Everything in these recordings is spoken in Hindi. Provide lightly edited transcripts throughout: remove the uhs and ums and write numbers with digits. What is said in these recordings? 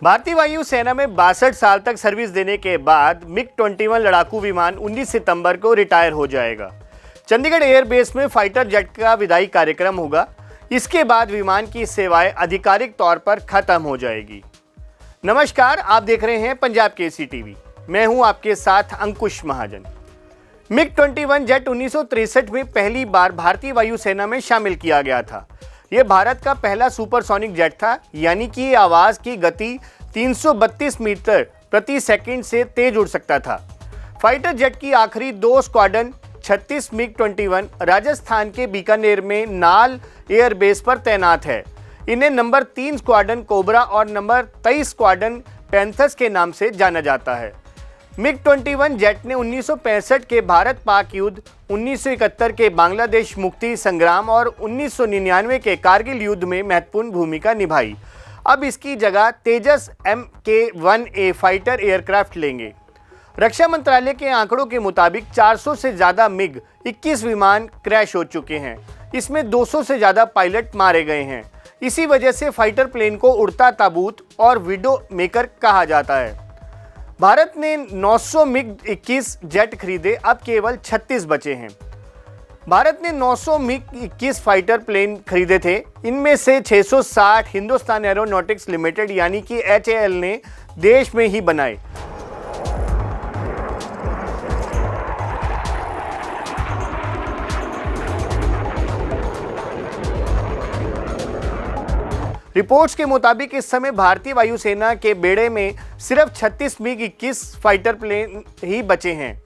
भारतीय वायु सेना में 62 साल तक सर्विस देने के बाद मिग-21 लड़ाकू विमान 19 सितंबर को रिटायर हो जाएगा। चंडीगढ़ एयरबेस में फाइटर जेट का विदाई कार्यक्रम होगा। इसके बाद विमान की सेवाएं आधिकारिक तौर पर खत्म हो जाएगी। नमस्कार, आप देख रहे हैं पंजाब केसरी टीवी। मैं हूं आपके साथ अंकुश महाजन। मिग-21 जेट 1963 में पहली बार भारतीय वायु सेना में शामिल किया गया था। यह भारत का पहला सुपरसोनिक जेट था, यानी कि आवाज की गति 332 मीटर प्रति सेकंड से तेज उड़ सकता था। फाइटर जेट की आखिरी 2 स्क्वाड्रन 36 मिग-21 राजस्थान के बीकानेर में नाल एयरबेस पर तैनात है। इन्हें नंबर 3 स्क्वाड्रन कोबरा और नंबर 23 स्क्वाड्रन पैंथर्स के नाम से जाना जाता है। मिग-21 जेट ने 1965 के भारत पाक युद्ध, 1971 के बांग्लादेश मुक्ति संग्राम और 1999 के कारगिल युद्ध में महत्वपूर्ण भूमिका निभाई। अब इसकी जगह तेजस Mk-1A फाइटर एयरक्राफ्ट लेंगे। रक्षा मंत्रालय के आंकड़ों के मुताबिक 400 से ज़्यादा मिग-21 विमान क्रैश हो चुके हैं। इसमें 200 से ज़्यादा पायलट मारे गए हैं। इसी वजह से फाइटर प्लेन को उड़ता ताबूत और विडो मेकर कहा जाता है। भारत ने 900 मिग-21 जेट खरीदे, अब केवल 36 बचे हैं। भारत ने 900 मिग-21 फाइटर प्लेन खरीदे थे। इनमें से 660 हिंदुस्तान एरोनॉटिक्स लिमिटेड यानी कि HAL ने देश में ही बनाए। रिपोर्ट्स के मुताबिक इस समय भारतीय वायुसेना के बेड़े में सिर्फ 36 मिग-21 फाइटर प्लेन ही बचे हैं।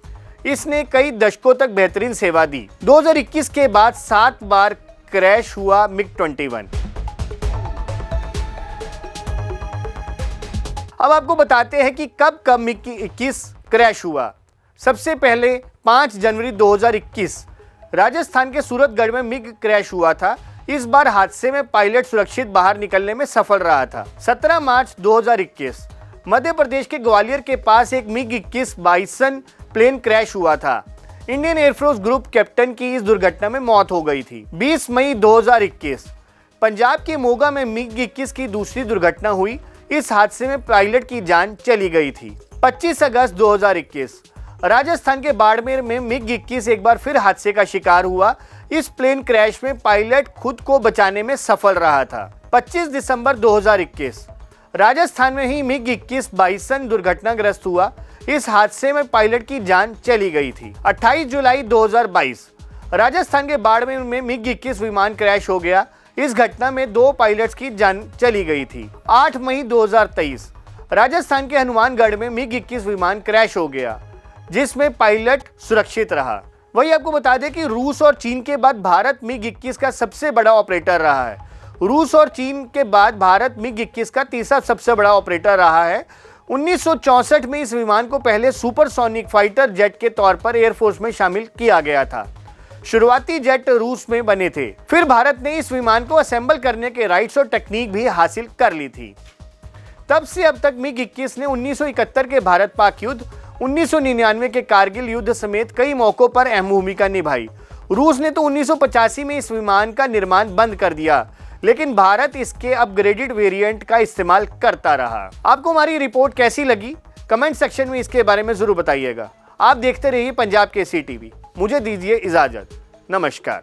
इसने कई दशकों तक बेहतरीन सेवा दी। 2021 के बाद 7 बार क्रैश हुआ मिग-21। अब आपको बताते हैं कि कब मिग-21 क्रैश हुआ। सबसे पहले 5 जनवरी 2021 राजस्थान के सूरतगढ़ में मिग क्रैश हुआ था। इस बार हादसे में पायलट सुरक्षित बाहर निकलने में सफल रहा था। 17 मार्च 2021 मध्य प्रदेश के ग्वालियर के पास एक मिग-21 बाइसन प्लेन क्रैश हुआ था। इंडियन एयरफोर्स ग्रुप कैप्टन की इस दुर्घटना में मौत हो गई थी। 20 मई 2021 पंजाब के मोगा में मिग-21 की दूसरी दुर्घटना हुई। इस हादसे में पायलट की जान चली गई थी। 25 अगस्त 2021 राजस्थान के बाड़मेर में मिग-21 एक बार फिर हादसे का शिकार हुआ। इस प्लेन क्रैश में पायलट खुद को बचाने में सफल रहा था। 25 दिसंबर 2021 राजस्थान में ही मिग-21 बाइसन दुर्घटनाग्रस्त हुआ। इस हादसे में पायलट की जान चली गई थी। 28 जुलाई 2022 राजस्थान के बाड़मेर में मिग-21 विमान क्रैश हो गया। इस घटना में 2 पायलट्स की जान चली गई थी। 8 मई 2023 राजस्थान के हनुमानगढ़ में मिग-21 विमान क्रैश हो गया, जिसमें पायलट सुरक्षित रहा। वही आपको बता दें कि रूस और चीन के बाद भारत मिग-21 का सबसे बड़ा ऑपरेटर रहा है। रूस और चीन के बाद भारत मिग-21 का तीसरा सबसे बड़ा ऑपरेटर रहा है। 1964 में इस विमान को पहले सुपरसोनिक फाइटर जेट के तौर पर एयरफोर्स में शामिल किया गया था। शुरुआती जेट रूस में बने थे। फिर भारत ने इस विमान को असेंबल करने के राइट्स और टेक्निक भी हासिल कर ली थी। तब से अब तक मिग-21 ने 1971 के भारत पाक युद्ध, 1999 के कारगिल युद्ध समेत कई मौकों पर अहम भूमिका निभाई। रूस ने तो 1985 में इस विमान का निर्माण बंद कर दिया, लेकिन भारत इसके अपग्रेडेड वेरिएंट का इस्तेमाल करता रहा। आपको हमारी रिपोर्ट कैसी लगी? कमेंट सेक्शन में इसके बारे में जरूर बताइएगा। आप देखते रहिए पंजाब केसरी टीवी। मुझे दीजिए इजाजत। नमस्कार।